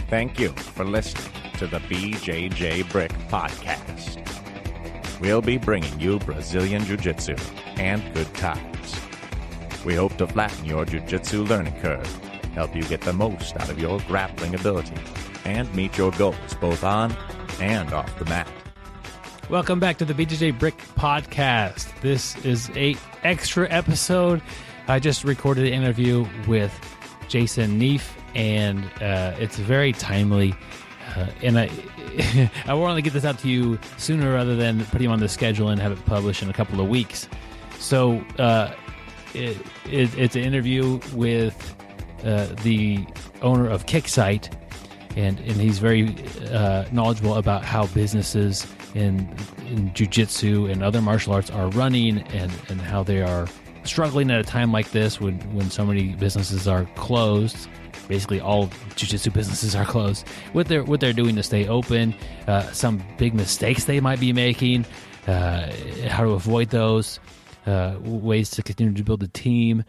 Thank you for listening to the BjjBrick Podcast. We'll be bringing you Brazilian Jiu-Jitsu and good times. We hope to flatten your Jiu-Jitsu learning curve, help you get the most out of your grappling ability, and meet your goals both on and off the mat. Welcome back to the BjjBrick Podcast. This is an extra episode. I just recorded an interview with Jason Neef, and it's very timely. And I want to get this out to you sooner rather than putting him on the schedule and have it published in a couple of weeks. So it's an interview with the owner of Kicksite, and he's very knowledgeable about how businesses in jiu-jitsu and other martial arts are running and how they are struggling at a time like this when so many businesses are closed. Basically all jiu-jitsu businesses are closed. What they're doing to stay open, some big mistakes they might be making, how to avoid those, ways to continue to build a team.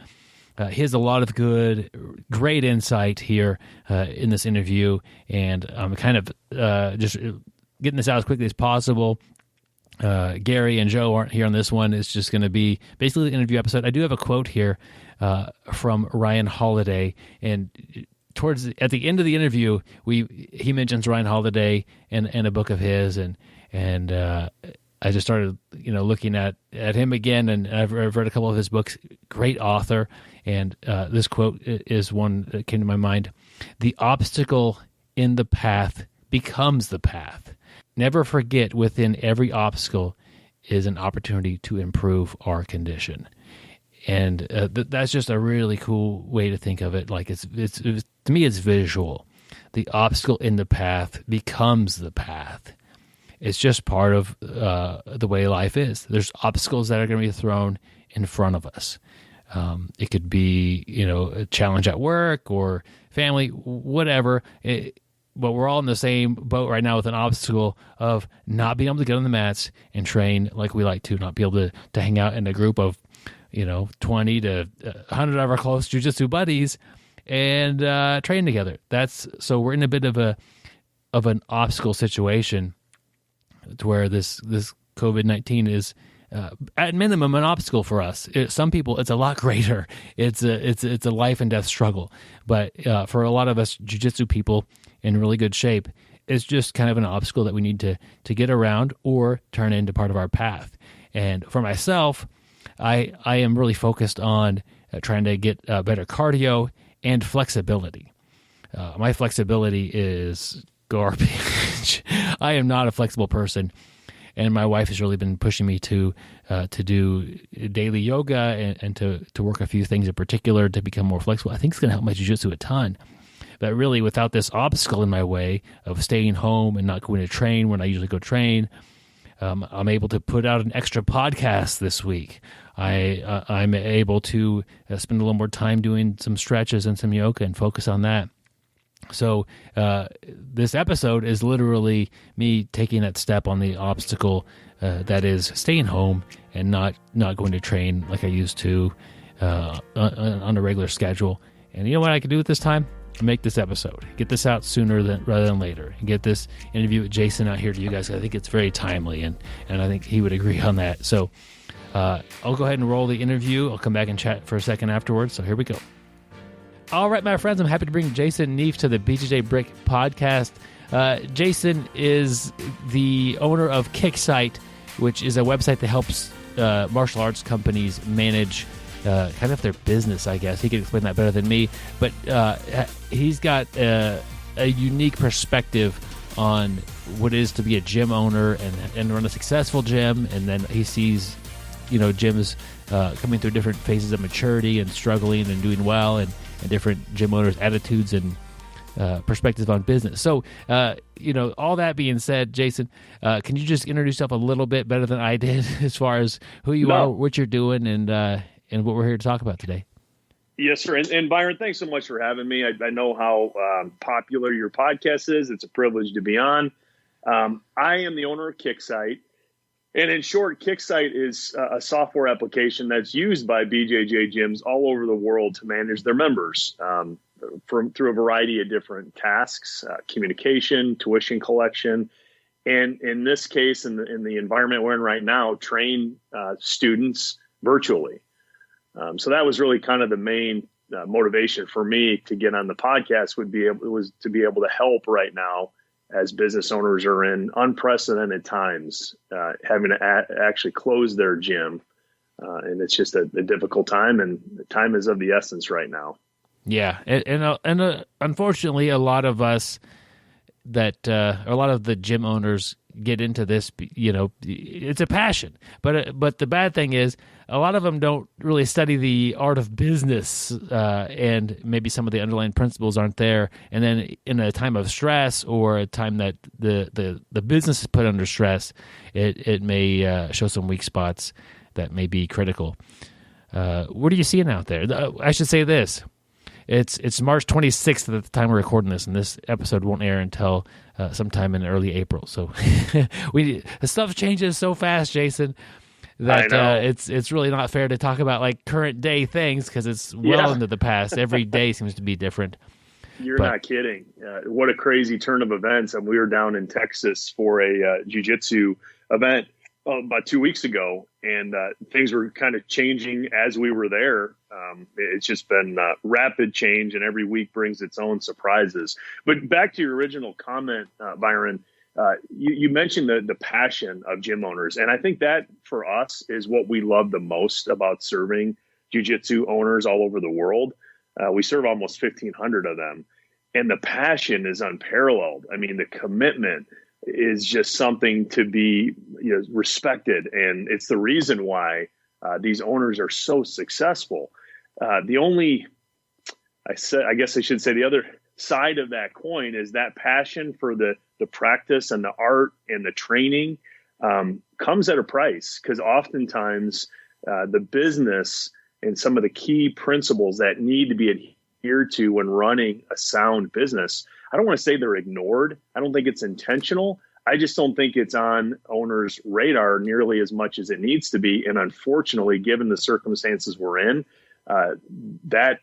He has a lot of great insight here in this interview, and I'm kind of just getting this out as quickly as possible. Gary and Joe aren't here on this one. It's just going to be basically the interview episode. I do have a quote here from Ryan Holiday, and at the end of the interview, he mentions Ryan Holiday and a book of his, and I just started looking at him again, and I've read a couple of his books. Great author, and this quote is one that came to my mind: "The obstacle in the path becomes the path. Never forget, within every obstacle is an opportunity to improve our condition." And that's just a really cool way to think of it. Like it's to me, it's visual. The obstacle in the path becomes the path. It's just part of the way life is. There's obstacles that are going to be thrown in front of us. It could be, a challenge at work or family, whatever. But we're all in the same boat right now with an obstacle of not being able to get on the mats and train like we like to, not be able to hang out in a group of, 20 to 100 of our close jiu-jitsu buddies and train together. So we're in a bit of an obstacle situation to where this COVID-19 is at minimum an obstacle for us. Some people, it's a lot greater. It's a life and death struggle. But for a lot of us jiu-jitsu people in really good shape, it's just kind of an obstacle that we need to get around or turn into part of our path. And for myself, I am really focused on trying to get better cardio and flexibility. My flexibility is garbage. I am not a flexible person, and my wife has really been pushing me to do daily yoga and to work a few things in particular to become more flexible. I think it's going to help my jiu-jitsu a ton. But really, without this obstacle in my way of staying home and not going to train when I usually go train, I'm able to put out an extra podcast this week. I'm able to spend a little more time doing some stretches and some yoga and focus on that. So this episode is literally me taking that step on the obstacle that is staying home and not going to train like I used to on a regular schedule. And you know what I can do at this time? Make this episode. Get this out sooner rather than later. And get this interview with Jason out here to you guys. I think it's very timely, and I think he would agree on that. So I'll go ahead and roll the interview. I'll come back and chat for a second afterwards. So here we go. All right, my friends, I'm happy to bring Jason Neef to the BjjBrick Podcast. Jason is the owner of Kicksite, which is a website that helps martial arts companies manage kind of their business, I guess. He could explain that better than me. But he's got a unique perspective on what it is to be a gym owner and run a successful gym. And then he sees, gyms coming through different phases of maturity and struggling and doing well, and different gym owners' attitudes and perspectives on business. So, all that being said, Jason, can you just introduce yourself a little bit better than I did as far as who you are, what you're doing, and what we're here to talk about today? Yes, sir. And Byron, thanks so much for having me. I know how popular your podcast is. It's a privilege to be on. I am the owner of Kicksite. And in short, Kicksite is a software application that's used by BJJ gyms all over the world to manage their members. through a variety of different tasks, communication, tuition collection, and in this case, in the environment we're in right now, train students virtually. So that was really kind of the main motivation for me to get on the podcast. Was to be able to help right now as business owners are in unprecedented times, having to actually close their gym. And it's just a difficult time, and the time is of the essence right now. Yeah. And unfortunately, a lot of us a lot of the gym owners get into this, it's a passion, but the bad thing is a lot of them don't really study the art of business, and maybe some of the underlying principles aren't there. And then in a time of stress or a time that the business is put under stress, it may show some weak spots that may be critical. What are you seeing out there? I should say this. It's March 26th at the time we're recording this, and this episode won't air until sometime in early April. So the stuff changes so fast, Jason, that it's really not fair to talk about like current day things because it's well into the past. Every day seems to be different. You're not kidding. What a crazy turn of events. And we were down in Texas for a jiu-jitsu event about 2 weeks ago, and things were kind of changing as we were there. It's just been rapid change, and every week brings its own surprises. But back to your original comment, Byron, you mentioned the passion of gym owners. And I think that for us is what we love the most about serving jiu-jitsu owners all over the world. We serve almost 1,500 of them, and the passion is unparalleled. I mean, the commitment is just something to be respected, and it's the reason why these owners are so successful. The other side of that coin is that passion for the practice and the art and the training comes at a price, because oftentimes the business and some of the key principles that need to be adhered to when running a sound business, I don't want to say they're ignored. I don't think it's intentional. I just don't think it's on owners' radar nearly as much as it needs to be. And unfortunately, given the circumstances we're in, that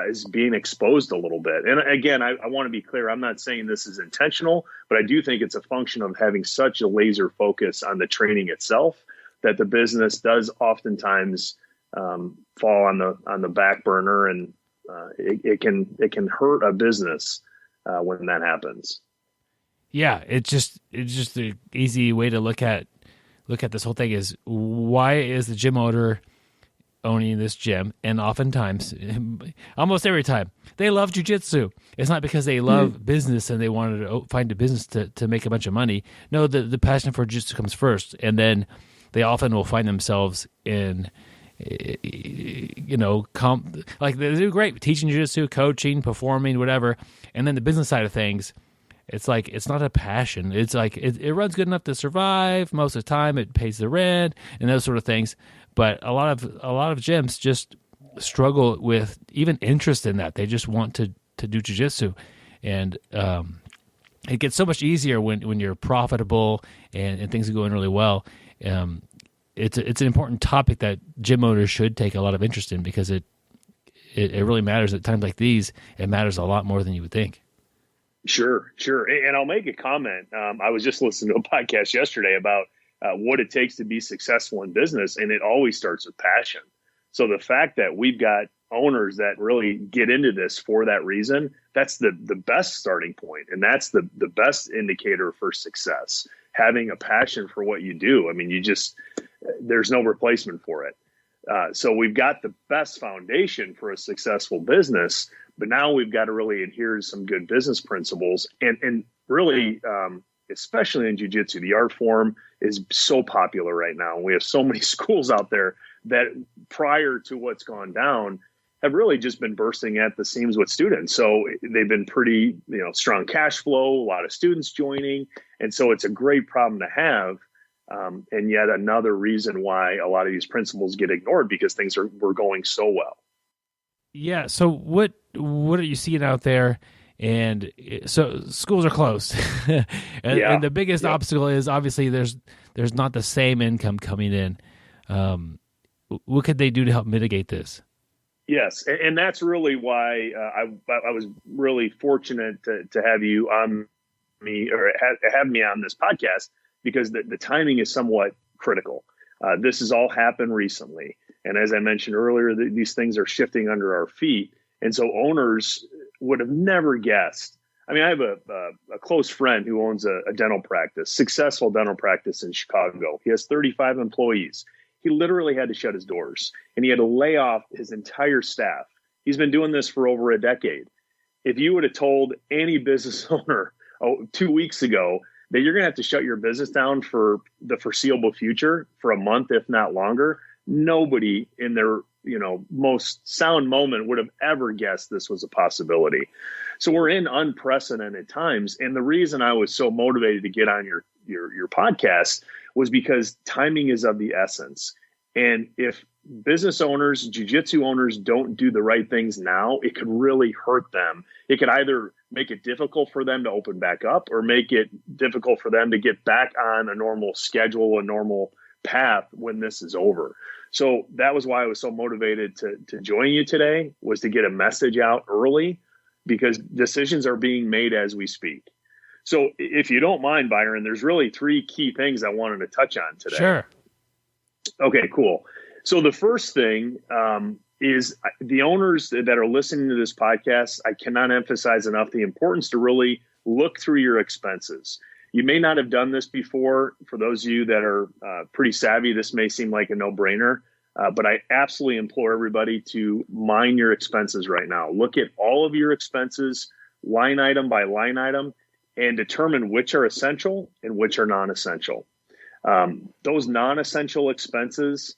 is being exposed a little bit. And again, I want to be clear. I'm not saying this is intentional, but I do think it's a function of having such a laser focus on the training itself that the business does oftentimes fall on the back burner, and it can hurt a business when that happens. Yeah, it's just the easy way to look at this whole thing is, why is the gym owner owning this gym? And oftentimes, almost every time, they love jiu-jitsu. It's not because they love business and they wanted to find a business to make a bunch of money. No, the passion for jiu-jitsu comes first, and then they often will find themselves in like they do great teaching jiu-jitsu, coaching, performing, whatever, and then the business side of things, it's like it's not a passion. It's like it runs good enough to survive most of the time. It pays the rent and those sort of things. But a lot of gyms just struggle with even interest in that. They just want to do jiu-jitsu, and it gets so much easier when you're profitable and things are going really well. It's an important topic that gym owners should take a lot of interest in, because it really matters at times like these. It matters a lot more than you would think. Sure. And I'll make a comment. I was just listening to a podcast yesterday about what it takes to be successful in business, and it always starts with passion. So the fact that we've got owners that really get into this for that reason, that's the best starting point, and that's the best indicator for success. Having a passion for what you do. I mean, there's no replacement for it. So we've got the best foundation for a successful business, but now we've got to really adhere to some good business principles, and really, especially in jiu-jitsu, the art form is so popular right now. We have so many schools out there that prior to what's gone down have really just been bursting at the seams with students. So they've been pretty, strong cash flow, a lot of students joining. And so it's a great problem to have. And yet another reason why a lot of these principles get ignored, because things were going so well. Yeah. So what are you seeing out there? And so schools are closed, and the biggest obstacle is obviously there's not the same income coming in. What could they do to help mitigate this? Yes, and that's really why I was really fortunate to have you on me or have me on this podcast, because the timing is somewhat critical. This has all happened recently, and as I mentioned earlier, these things are shifting under our feet, and so owners would have never guessed. I mean, I have a close friend who owns a dental practice, successful dental practice in Chicago. He has 35 employees. He literally had to shut his doors, and he had to lay off his entire staff. He's been doing this for over a decade. If you would have told any business owner 2 weeks ago that you're going to have to shut your business down for the foreseeable future for a month, if not longer, nobody in their most sound moment would have ever guessed this was a possibility. So we're in unprecedented times. And the reason I was so motivated to get on your podcast was because timing is of the essence. And if business owners, jiu-jitsu owners don't do the right things now, it could really hurt them. It could either make it difficult for them to open back up or make it difficult for them to get back on a normal schedule, a normal path when this is over. So that was why I was so motivated to join you today, was to get a message out early, because decisions are being made as we speak. So if you don't mind, Byron, there's really 3 key things I wanted to touch on today. Sure. Okay, cool. So the first thing is the owners that are listening to this podcast, I cannot emphasize enough the importance to really look through your expenses. You may not have done this before. For those of you that are pretty savvy, this may seem like a no-brainer, but I absolutely implore everybody to mine your expenses right now. Look at all of your expenses, line item by line item, and determine which are essential and which are non-essential. Those non-essential expenses,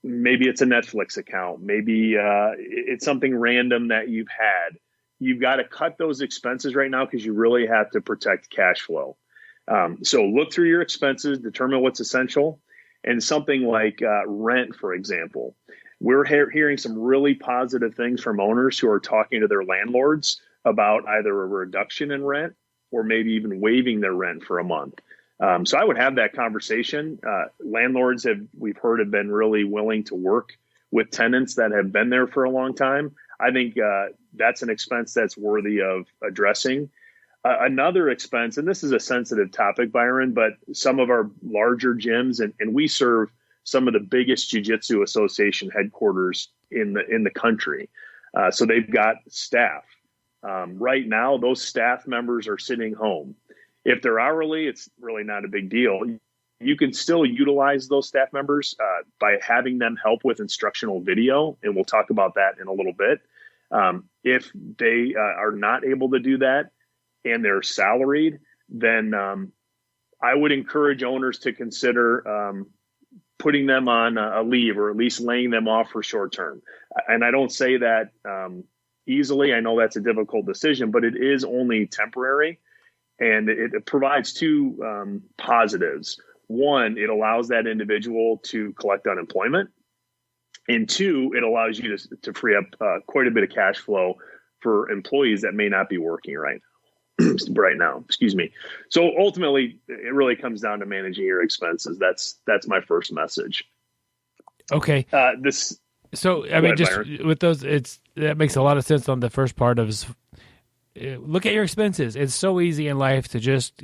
maybe it's a Netflix account, maybe it's something random that you've had. You've got to cut those expenses right now because you really have to protect cash flow. So look through your expenses, determine what's essential, and something like rent, for example. We're hearing some really positive things from owners who are talking to their landlords about either a reduction in rent or maybe even waiving their rent for a month. So I would have that conversation. Landlords we've heard have been really willing to work with tenants that have been there for a long time. I think that's an expense that's worthy of addressing. Another expense, and this is a sensitive topic, Byron, but some of our larger gyms, and we serve some of the biggest jiu-jitsu association headquarters in the country. So they've got staff. Right now, those staff members are sitting home. If they're hourly, it's really not a big deal. You can still utilize those staff members by having them help with instructional video, and we'll talk about that in a little bit. If they are not able to do that and they're salaried, then I would encourage owners to consider putting them on a leave, or at least laying them off for short term. And I don't say that easily. I know that's a difficult decision, but it is only temporary. And it provides 2 positives. One, it allows that individual to collect unemployment. And 2, it allows you to free up quite a bit of cash flow for employees that may not be working right now. Excuse me. So ultimately, it really comes down to managing your expenses. That's my first message. Okay. So I mean, just Byron, with those, that makes a lot of sense on the first part of. Look at your expenses. It's so easy in life to just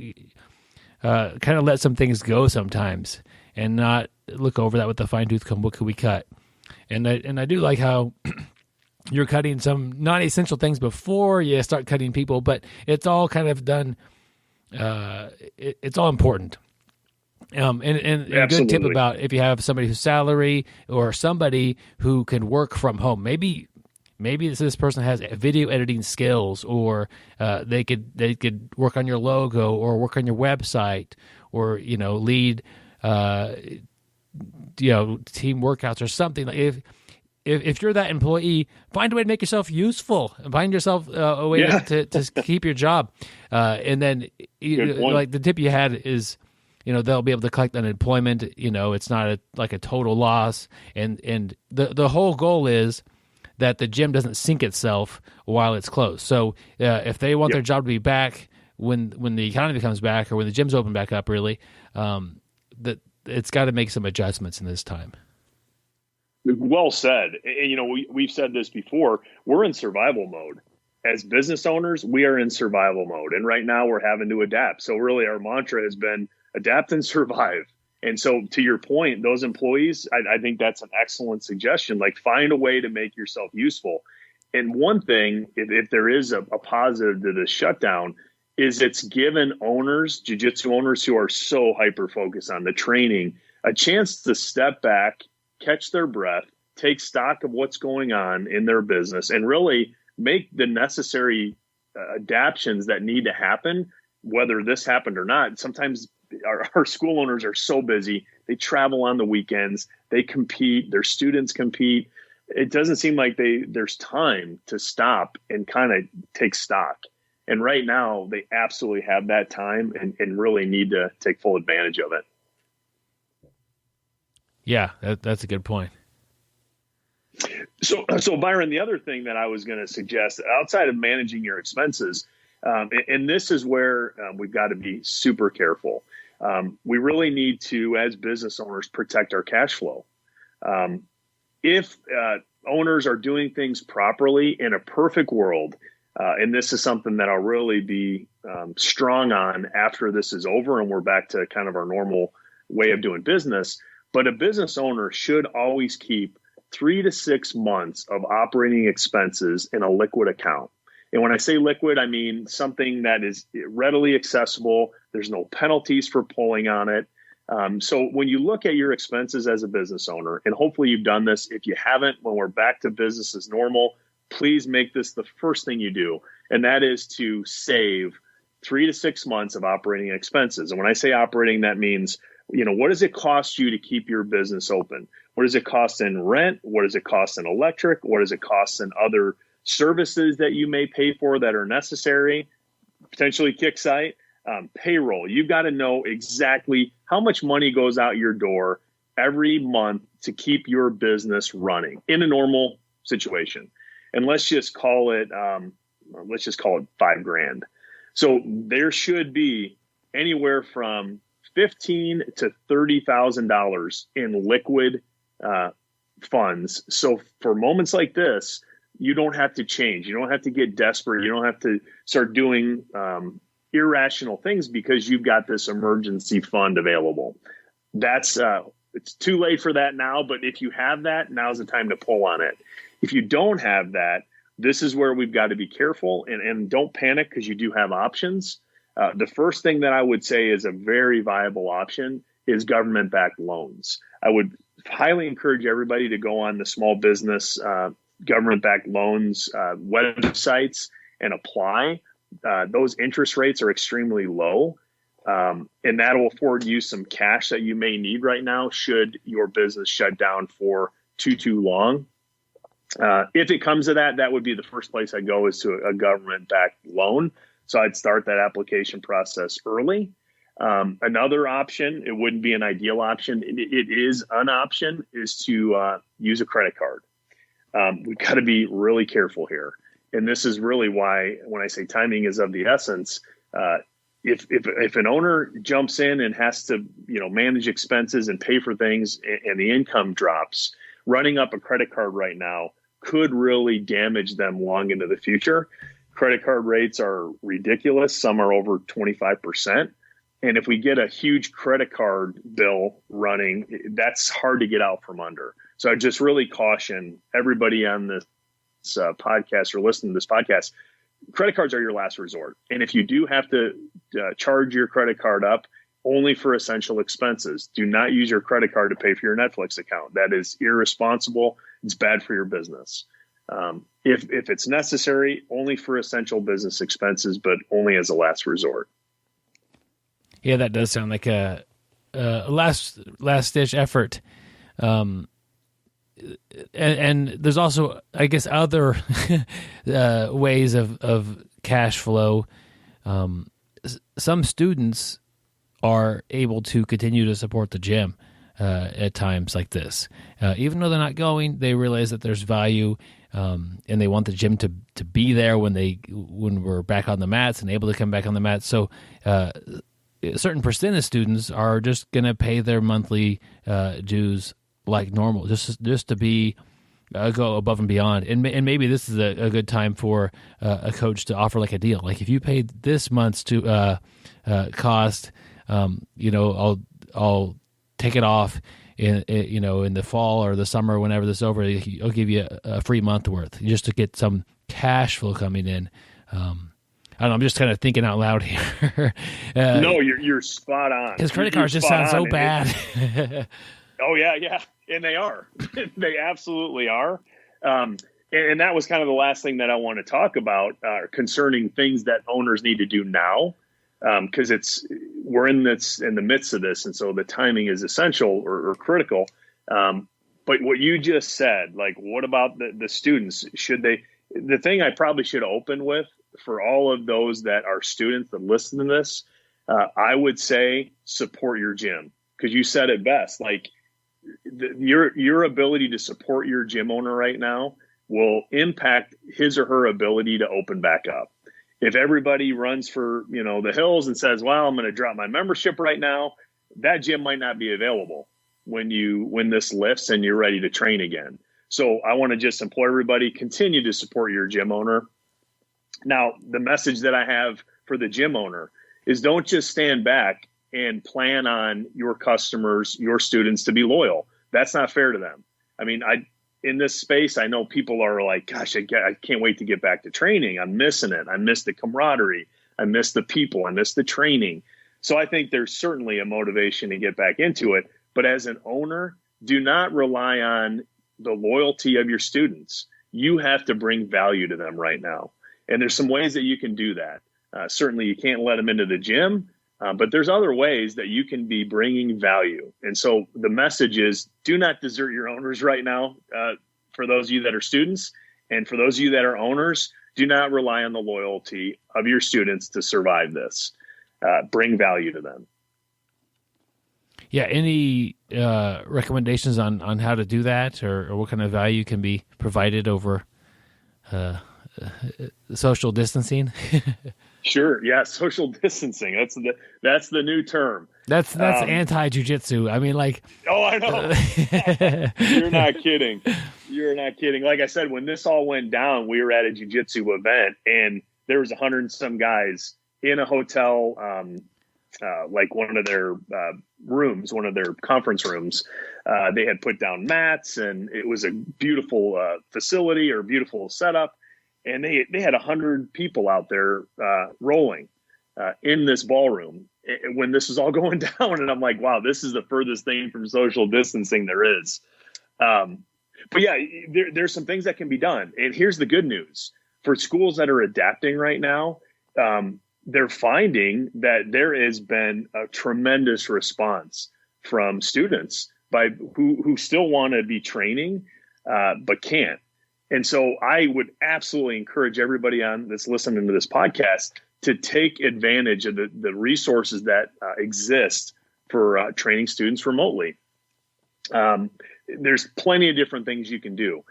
kind of let some things go sometimes and not look over that with a fine-tooth comb. What could we cut? And I do like how you're cutting some non-essential things before you start cutting people, but it's all kind of done. It's all important. And a good tip about if you have somebody who's salary or somebody who can work from home, maybe this person has video editing skills, or they could work on your logo or work on your website, or lead team workouts or something. If you're that employee, find a way to make yourself useful and find yourself a way to keep your job. And then like the tip you had is, they'll be able to collect unemployment. It's not like a total loss. And the whole goal is that the gym doesn't sink itself while it's closed. So if they want their job to be back when the economy comes back, or when the gyms open back up, really, that it's got to make some adjustments in this time. Well said. And, we've said this before. We're in survival mode. As business owners, we are in survival mode. And right now we're having to adapt. So really our mantra has been adapt and survive. And so to your point, those employees, I think that's an excellent suggestion. Like, find a way to make yourself useful. And one thing, if there is a positive to this shutdown, is it's given owners, jiu-jitsu owners who are so hyper-focused on the training, a chance to step back, catch their breath, take stock of what's going on in their business, and really make the necessary adaptations that need to happen, whether this happened or not. Sometimes our school owners are so busy. They travel on the weekends. They compete. Their students compete. It doesn't seem like there's time to stop and kind of take stock. And right now, they absolutely have that time and really need to take full advantage of it. Yeah, that's a good point. So Byron, the other thing that I was going to suggest, outside of managing your expenses, and this is where we've got to be super careful. We really need to, as business owners, protect our cash flow. If owners are doing things properly in a perfect world, and this is something that I'll really be strong on after this is over and we're back to kind of our normal way of doing business. But a business owner should always keep 3 to 6 months of operating expenses in a liquid account. And when I say liquid, I mean something that is readily accessible. There's no penalties for pulling on it. So when you look at your expenses as a business owner, and hopefully you've done this, if you haven't, when we're back to business as normal, please make this the first thing you do. And that is to save 3 to 6 months of operating expenses. And when I say operating, that means, what does it cost you to keep your business open? What does it cost in rent? What does it cost in electric? What does it cost in other services that you may pay for that are necessary? Potentially Kicksite, payroll. You've got to know exactly how much money goes out your door every month to keep your business running in a normal situation. And let's just call it $5,000. So there should be anywhere from $15,000 to $30,000 in liquid funds. So for moments like this, you don't have to change. You don't have to get desperate. You don't have to start doing irrational things because you've got this emergency fund available. That's it's too late for that now. But if you have that, now's the time to pull on it. If you don't have that, this is where we've got to be careful and don't panic because you do have options. The first thing that I would say is a very viable option is government-backed loans. I would highly encourage everybody to go on the small business government-backed loans websites and apply. Those interest rates are extremely low, and that will afford you some cash that you may need right now should your business shut down for too long. If it comes to that, that would be the first place I go is to a government-backed loan. So I'd start that application process early. Another option, it wouldn't be an ideal option, it is an option, is to use a credit card. We've got to be really careful here. And this is really why, when I say timing is of the essence, if an owner jumps in and has to, manage expenses and pay for things and the income drops, running up a credit card right now could really damage them long into the future. Credit card rates are ridiculous. Some are over 25%. And if we get a huge credit card bill running, that's hard to get out from under. So I just really caution everybody on this podcast or listening to this podcast, credit cards are your last resort. And if you do have to charge your credit card up, only for essential expenses. Do not use your credit card to pay for your Netflix account. That is irresponsible. It's bad for your business. If it's necessary, only for essential business expenses, but only as a last resort. Yeah, that does sound like a last ditch effort. And there's also, I guess, other ways of cash flow. Some students are able to continue to support the gym at times like this. Even though they're not going, they realize that there's value, and they want the gym to be there when we're back on the mats and able to come back on the mats. So a certain percent of students are just going to pay their monthly dues like normal, just to be go above and beyond. And maybe this is a good time for a coach to offer like a deal. Like if you paid this month's to cost, I'll take it off in the fall or the summer, whenever this is over. I'll give you a free month worth just to get some cash flow coming in. I don't know, I'm just kind of thinking out loud here. No, you're spot on. His credit cards just sound so bad. Oh yeah, and they are. They absolutely are. And that was kind of the last thing that I want to talk about concerning things that owners need to do now, because we're in the midst of this, and so the timing is essential or critical. But what you just said, like, what about the students? The thing I probably should open with for all of those that are students that listen to this, I would say support your gym, because you said it best. Like your ability to support your gym owner right now will impact his or her ability to open back up. If everybody runs for the hills and says, "Well, I'm going to drop my membership right now," that gym might not be available when this lifts and you're ready to train again. So I want to just implore everybody, continue to support your gym owner. Now, the message that I have for the gym owner is don't just stand back and plan on your customers, your students to be loyal. That's not fair to them. I mean, in this space, I know people are like, gosh, I can't wait to get back to training. I'm missing it. I miss the camaraderie. I miss the people. I miss the training. So I think there's certainly a motivation to get back into it. But as an owner, do not rely on the loyalty of your students. You have to bring value to them right now. And there's some ways that you can do that. Certainly, you can't let them into the gym, but there's other ways that you can be bringing value. And so the message is, do not desert your owners right now. For those of you that are students, and for those of you that are owners, do not rely on the loyalty of your students to survive this. Bring value to them. Yeah. Any recommendations on how to do that, or what kind of value can be provided over social distancing? Sure. Yeah. Social distancing. That's the new term. That's anti-jiu-jitsu. I mean, like. Oh, I know. You're not kidding. You're not kidding. Like I said, when this all went down, we were at a jiu-jitsu event, and there was 100 and some guys in a hotel, like one of their rooms, one of their conference rooms. They had put down mats, and it was a beautiful facility or beautiful setup. And they had 100 people out there rolling in this ballroom when this was all going down. And I'm like, wow, this is the furthest thing from social distancing there is. But yeah, there's some things that can be done. And here's the good news. For schools that are adapting right now, they're finding that there has been a tremendous response from students who still want to be training, but can't. And so I would absolutely encourage everybody that's listening to this podcast to take advantage of the resources that exist for training students remotely. There's plenty of different things you can do.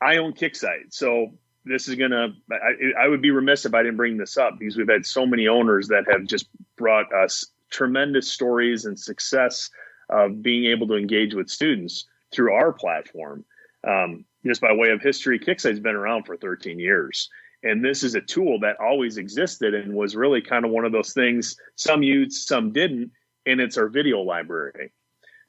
I own Kicksite, so this is I would be remiss if I didn't bring this up, because we've had so many owners that have just brought us tremendous stories and success of being able to engage with students through our platform. Just by way of history, Kicksite's been around for 13 years. And this is a tool that always existed and was really kind of one of those things some used, some didn't, and it's our video library.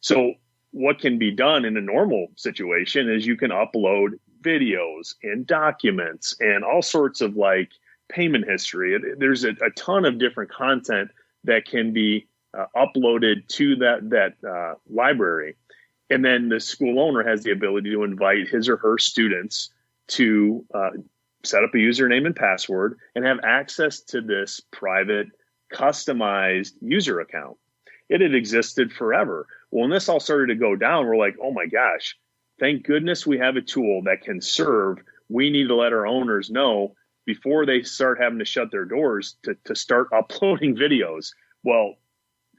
So what can be done in a normal situation is you can upload videos and documents and all sorts of like payment history. There's a ton of different content that can be uploaded to that library. And then the school owner has the ability to invite his or her students to set up a username and password and have access to this private, customized user account. It had existed forever. Well, when this all started to go down, we're like, oh my gosh, thank goodness we have a tool that can serve. We need to let our owners know before they start having to shut their doors to start uploading videos. Well,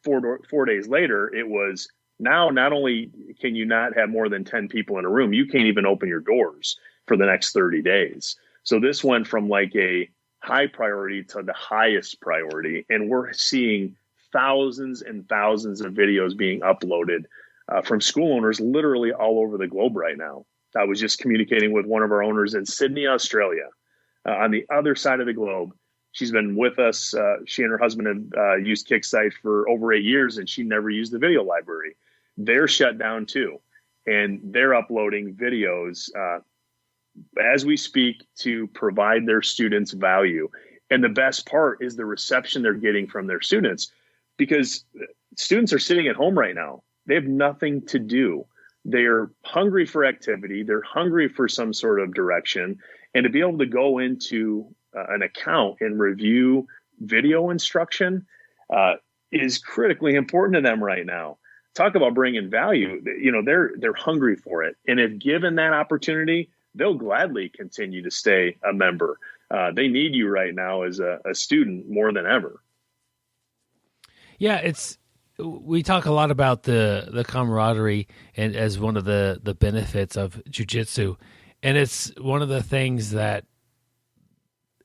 4 days later, it was, now, not only can you not have more than 10 people in a room, you can't even open your doors for the next 30 days. So this went from like a high priority to the highest priority. And we're seeing thousands and thousands of videos being uploaded from school owners literally all over the globe right now. I was just communicating with one of our owners in Sydney, Australia, on the other side of the globe. She's been with us. She and her husband have used Kicksite for over 8 years, and she never used the video library. They're shut down too, and they're uploading videos as we speak to provide their students value. And the best part is the reception they're getting from their students, because students are sitting at home right now. They have nothing to do. They're hungry for activity. They're hungry for some sort of direction. And to be able to go into an account and review video instruction is critically important to them right now. Talk about bringing value. You know, they're hungry for it. And if given that opportunity, they'll gladly continue to stay a member. They need you right now as a student more than ever. Yeah, we talk a lot about the camaraderie and as one of the benefits of jiu-jitsu. And it's one of the things that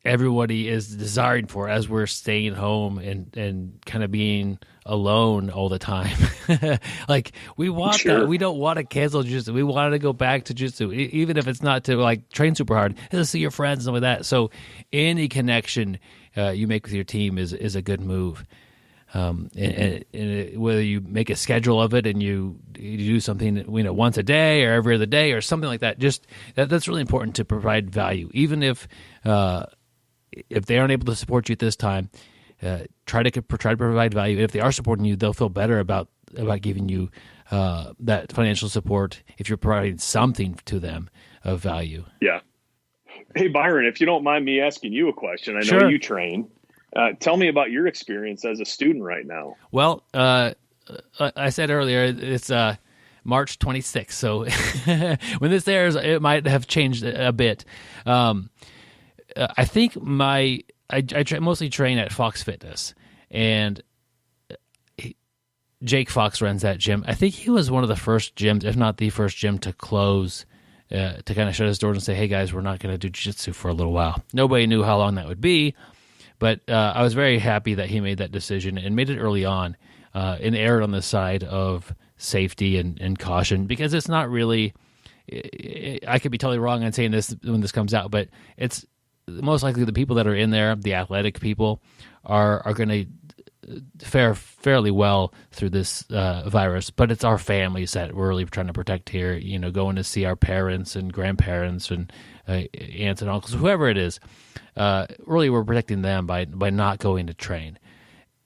everybody is desiring for as we're staying home and kind of being alone all the time. Like, we want that. We don't want to cancel jiu-jitsu. We want to go back to jiu-jitsu, even if it's not to like train super hard, to see your friends and stuff like that. So any connection you make with your team is a good move. And whether you make a schedule of it and you do something, once a day or every other day or something like that, just that's really important to provide value. Even if they aren't able to support you at this time, try to provide value. If they are supporting you, they'll feel better about giving you that financial support if you're providing something to them of value. Yeah. Hey, Byron, if you don't mind me asking you a question, I know Sure. you train. Tell me about your experience as a student right now. Well, I said earlier, it's March 26th, so when this airs, it might have changed a bit. I think I mostly train at Fox Fitness, and Jake Fox runs that gym. I think he was one of the first gyms, if not the first gym, to close, to kind of shut his doors and say, hey guys, we're not going to do jiu-jitsu for a little while. Nobody knew how long that would be, but I was very happy that he made that decision and made it early on, and erred on the side of safety and caution, because it's not really, I could be totally wrong on saying this when this comes out, but it's most likely the people that are in there, the athletic people, are going to fare fairly well through this virus, but it's our families that we're really trying to protect here, going to see our parents and grandparents and aunts and uncles, whoever it is. Really, we're protecting them by not going to train.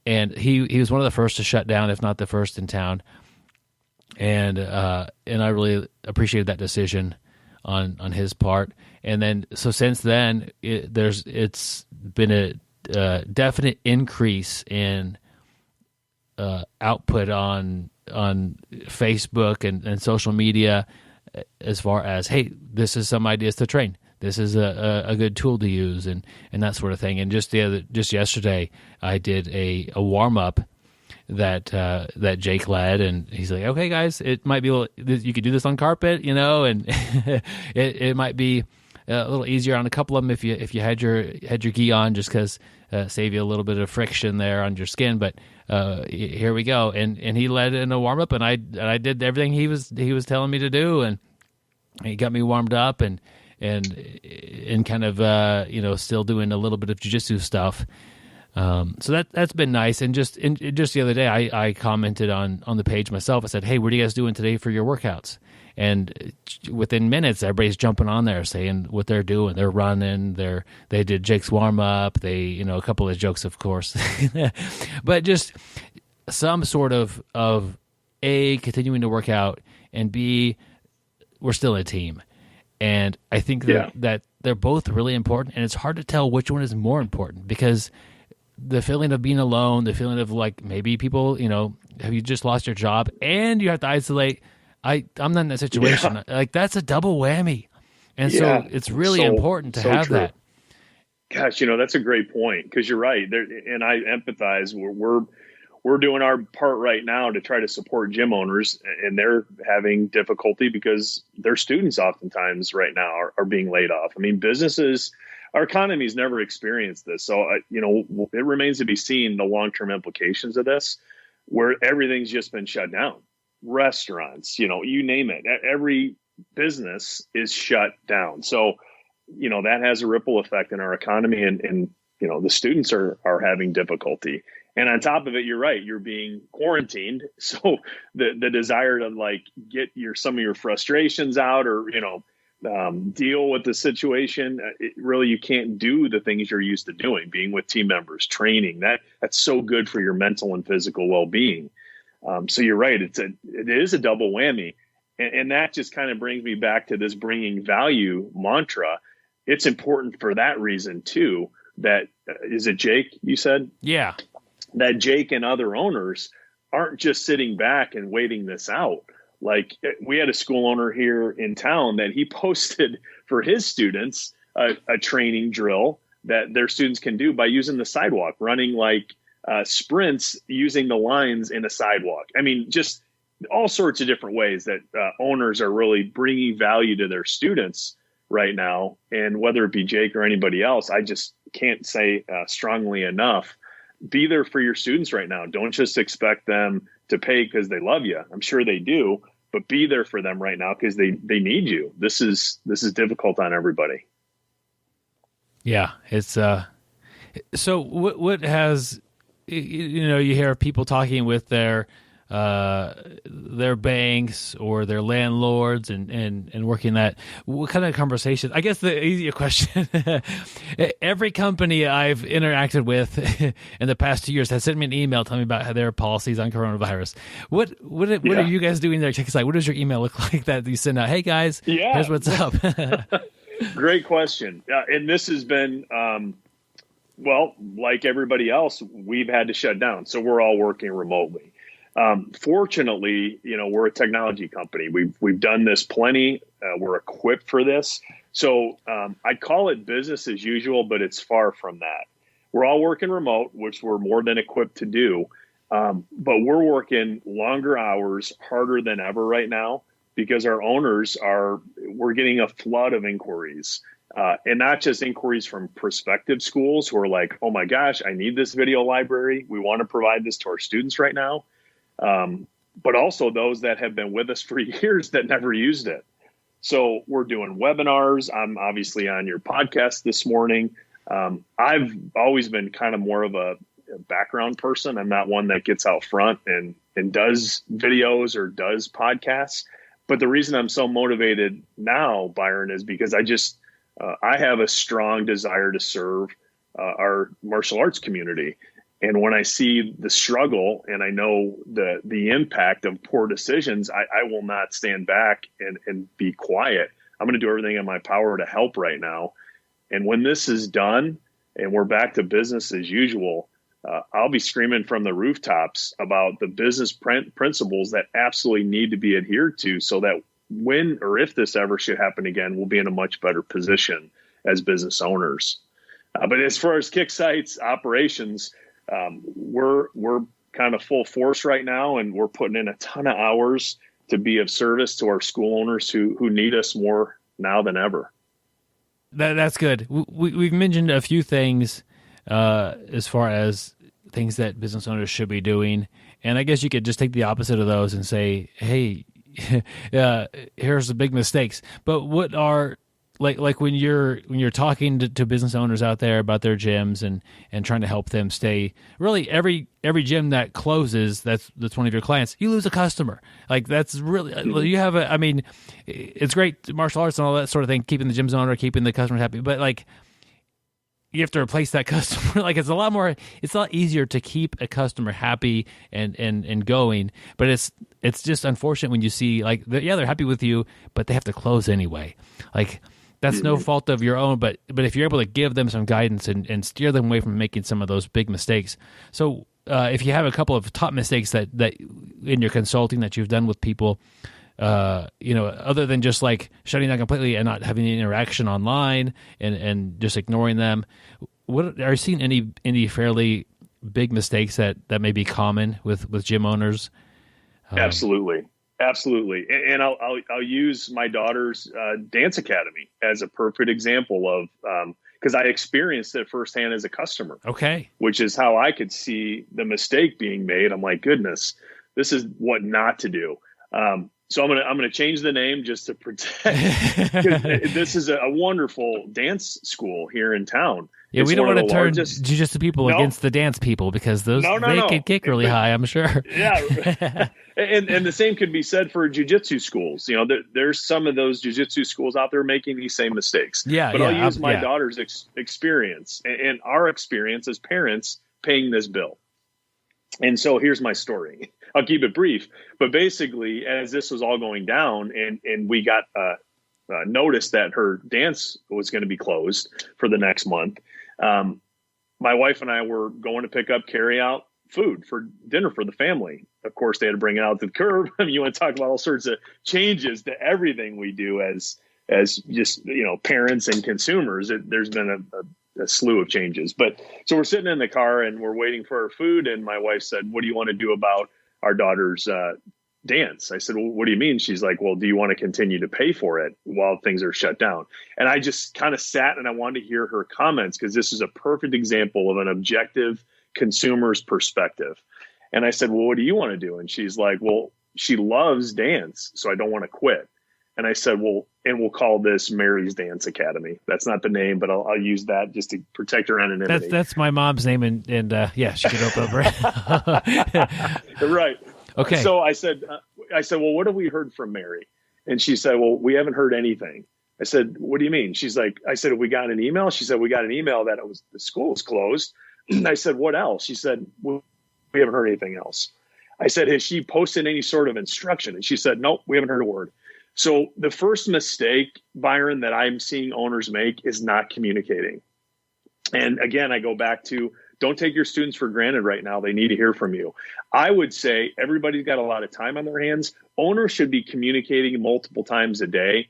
And he was one of the first to shut down, if not the first in town. And I really appreciated that decision on his part. And then, so since then, it's been a definite increase in output on Facebook and social media, as far as, hey, this is some ideas to train. This is a good tool to use, and that sort of thing. And just yesterday, I did a warm up that Jake led, and he's like, okay, guys, it might be you could do this on carpet, and it might be a little easier on a couple of them if you had your gi on, just because save you a little bit of friction there on your skin. But here we go, and he led in a warm up, and I did everything he was telling me to do, and he got me warmed up and kind of still doing a little bit of jiu-jitsu stuff. So that's been nice. And just the other day, I commented on the page myself. I said, hey, what are you guys doing today for your workouts? And within minutes, everybody's jumping on there saying what they're doing. They're running. They did Jake's warm up. They, a couple of jokes, of course, but just some sort of A, continuing to work out, and B, we're still a team. And I think that they're both really important, and it's hard to tell which one is more important, because the feeling of being alone, the feeling of like maybe people, have you just lost your job and you have to isolate? I'm not in that situation. Yeah. Like, that's a double whammy. And so it's really important to have that. Gosh, that's a great point, because you're right. And I empathize. We're doing our part right now to try to support gym owners, and they're having difficulty because their students oftentimes right now are being laid off. I mean, businesses, our economy's never experienced this. So, it remains to be seen the long-term implications of this, where everything's just been shut down. restaurants, you name it. Every business is shut down. So, that has a ripple effect in our economy, and the students are having difficulty. And on top of it, you're right, you're being quarantined. So the desire to get some of your frustrations out, or, deal with the situation, you can't do the things you're used to doing, being with team members, training. That's so good for your mental and physical well-being. So you're right. It is a double whammy. And that just kind of brings me back to this bringing value mantra. It's important for that reason too, that is it Jake, you said? Yeah. That Jake and other owners aren't just sitting back and waiting this out. Like, we had a school owner here in town that he posted for his students a training drill that their students can do by using the sidewalk, running sprints using the lines in a sidewalk. I mean, just all sorts of different ways that owners are really bringing value to their students right now. And whether it be Jake or anybody else, I just can't say strongly enough, be there for your students right now. Don't just expect them to pay because they love you. I'm sure they do, but be there for them right now because they need you. This is difficult on everybody. Yeah, it's so what has, you hear people talking with their banks or their landlords and working that. What kind of conversations? I guess the easier question, every company I've interacted with in the past 2 years has sent me an email telling me about their policies on coronavirus. What are you guys doing there at Kicksite? What does your email look like that you send out? Hey guys, here's what's up. Great question. And this has been, like everybody else, we've had to shut down. So we're all working remotely. Fortunately, we're a technology company. We've done this plenty. We're equipped for this. So I call it business as usual, but it's far from that. We're all working remote, which we're more than equipped to do. But we're working longer hours, harder than ever right now, because our owners we're getting a flood of inquiries. And not just inquiries from prospective schools who are like, oh my gosh, I need this video library. We want to provide this to our students right now. But also those that have been with us for years that never used it. So we're doing webinars. I'm obviously on your podcast this morning. I've always been kind of more of a background person. I'm not one that gets out front and does videos or does podcasts. But the reason I'm so motivated now, Byron, is because I have a strong desire to serve our martial arts community. And when I see the struggle and I know the impact of poor decisions, I will not stand back and be quiet. I'm going to do everything in my power to help right now. And when this is done and we're back to business as usual, I'll be screaming from the rooftops about the business principles that absolutely need to be adhered to so that when or if this ever should happen again, we'll be in a much better position as business owners. But as far as Kicksite's operations, we're kind of full force right now, and we're putting in a ton of hours to be of service to our school owners who need us more now than ever. That's good. We've mentioned a few things as far as things that business owners should be doing, and I guess you could just take the opposite of those and say, hey, here's the big mistakes. But what are like when you're talking to business owners out there about their gyms and trying to help them stay, really every gym that closes that's one of your clients, you lose a customer. Like that's really, you have it's great martial arts and all that sort of thing, keeping the gyms owner, keeping the customers happy, but like you have to replace that customer. Like it's a lot easier to keep a customer happy and going, but it's just unfortunate when you see like they're happy with you, but they have to close anyway. Like that's no fault of your own, but if you're able to give them some guidance and steer them away from making some of those big mistakes. So if you have a couple of top mistakes that in your consulting that you've done with people, other than just like shutting down completely and not having any interaction online and just ignoring them, what are you seeing any fairly big mistakes that may be common with gym owners? Absolutely. And I'll use my daughter's dance academy as a perfect example of, because I experienced it firsthand as a customer. Okay. Which is how I could see the mistake being made. I'm like, goodness, this is what not to do. So I'm gonna change the name just to protect. 'Cause this is a wonderful dance school here in town. Yeah, It's we don't one want of to the turn largest- jiu-jitsu people against the dance people, because they could kick really high, I'm sure. Yeah, and the same could be said for jiu-jitsu schools. You know, there's some of those jiu-jitsu schools out there making these same mistakes. Yeah, but I'll use my daughter's experience and our experience as parents paying this bill. And so here's my story. I'll keep it brief, but basically, as this was all going down, and we got notice that her dance was going to be closed for the next month, my wife and I were going to pick up carry-out food for dinner for the family. Of course, they had to bring it out to the curb. I mean, you want to talk about all sorts of changes to everything we do as just, you know, parents and consumers. There's been a slew of changes. But so we're sitting in the car and we're waiting for our food. And my wife said, "What do you want to do about our daughter's dance?" I said, "Well, what do you mean?" She's like, "Well, do you want to continue to pay for it while things are shut down?" And I just kind of sat and I wanted to hear her comments, because this is a perfect example of an objective consumer's perspective. And I said, "Well, what do you want to do?" And she's like, "Well, she loves dance, so I don't want to quit." And I said, "Well, and we'll call this Mary's Dance Academy." That's not the name, but I'll use that just to protect her anonymity. That's my mom's name, and yeah, she could open up her. Right. Okay. So I said, "Well, what have we heard from Mary?" And she said, "Well, we haven't heard anything." I said, "What do you mean?" She's like, I said, "Have we got an email?" She said, "We got an email that the school was closed." I said, "What else?" She said, "Well, we haven't heard anything else." I said, "Has she posted any sort of instruction?" And she said, "Nope, we haven't heard a word." So the first mistake, Byron, that I'm seeing owners make is not communicating. And again, I go back to, don't take your students for granted right now. They need to hear from you. I would say everybody's got a lot of time on their hands. Owners should be communicating multiple times a day.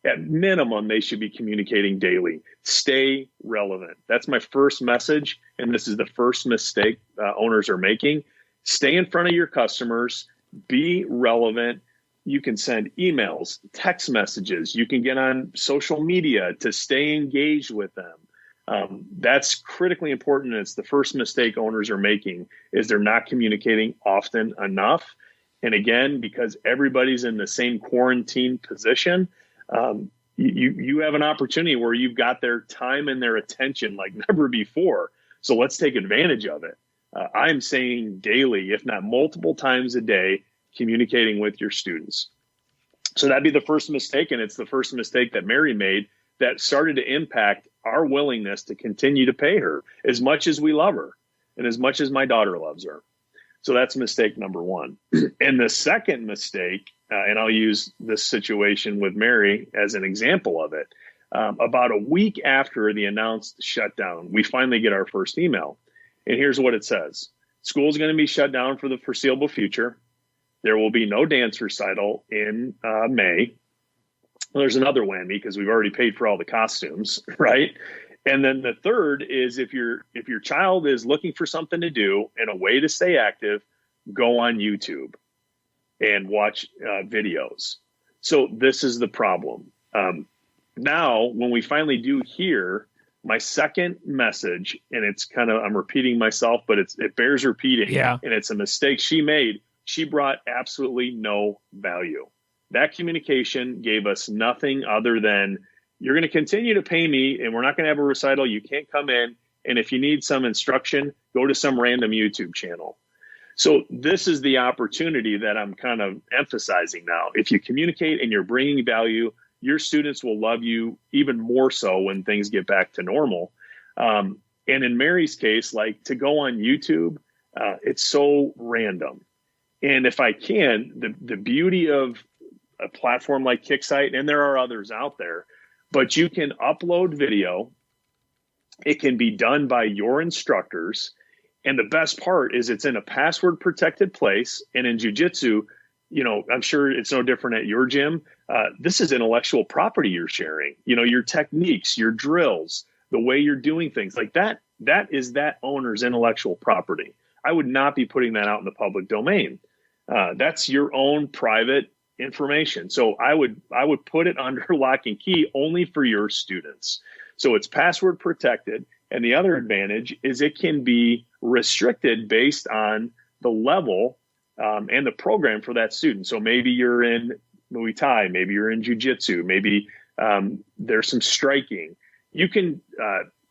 At minimum, they should be communicating daily. Stay relevant. That's my first message. And this is the first mistake owners are making. Stay in front of your customers. Be relevant. You can send emails, text messages. You can get on social media to stay engaged with them. That's critically important. It's the first mistake owners are making, is they're not communicating often enough. And again, because everybody's in the same quarantine position, you have an opportunity where you've got their time and their attention like never before. So let's take advantage of it. I'm saying daily, if not multiple times a day, communicating with your students. So that'd be the first mistake. And it's the first mistake that Mary made that started to impact our willingness to continue to pay her as much as we love her and as much as my daughter loves her. So that's mistake number one. And the second mistake, and I'll use this situation with Mary as an example of it. About a week after the announced shutdown, we finally get our first email. And here's what it says. School's going to be shut down for the foreseeable future. There will be no dance recital in May. Well, there's another whammy because we've already paid for all the costumes, right? And then the third is if your child is looking for something to do and a way to stay active, go on YouTube and watch videos. So this is the problem. Now, when we finally do hear my second message, and it's kind of, I'm repeating myself, but it bears repeating. Yeah. And it's a mistake she made. She brought absolutely no value. That communication gave us nothing other than, you're going to continue to pay me and we're not going to have a recital. You can't come in. And if you need some instruction, go to some random YouTube channel. So this is the opportunity that I'm kind of emphasizing now. If you communicate and you're bringing value, your students will love you even more so when things get back to normal. And in Mary's case, like, to go on YouTube, it's so random. And if I can, the beauty of a platform like Kicksite, and there are others out there, but you can upload video. It can be done by your instructors. And the best part is it's in a password protected place. And in jiu-jitsu, you know, I'm sure it's no different at your gym. This is intellectual property you're sharing, you know, your techniques, your drills, the way you're doing things like that. That is that owner's intellectual property. I would not be putting that out in the public domain. That's your own private information. So I would put it under lock and key only for your students. So it's password protected. And the other advantage is it can be restricted based on the level and the program for that student. So maybe you're in Muay Thai, maybe you're in Jiu-Jitsu, maybe there's some striking. You can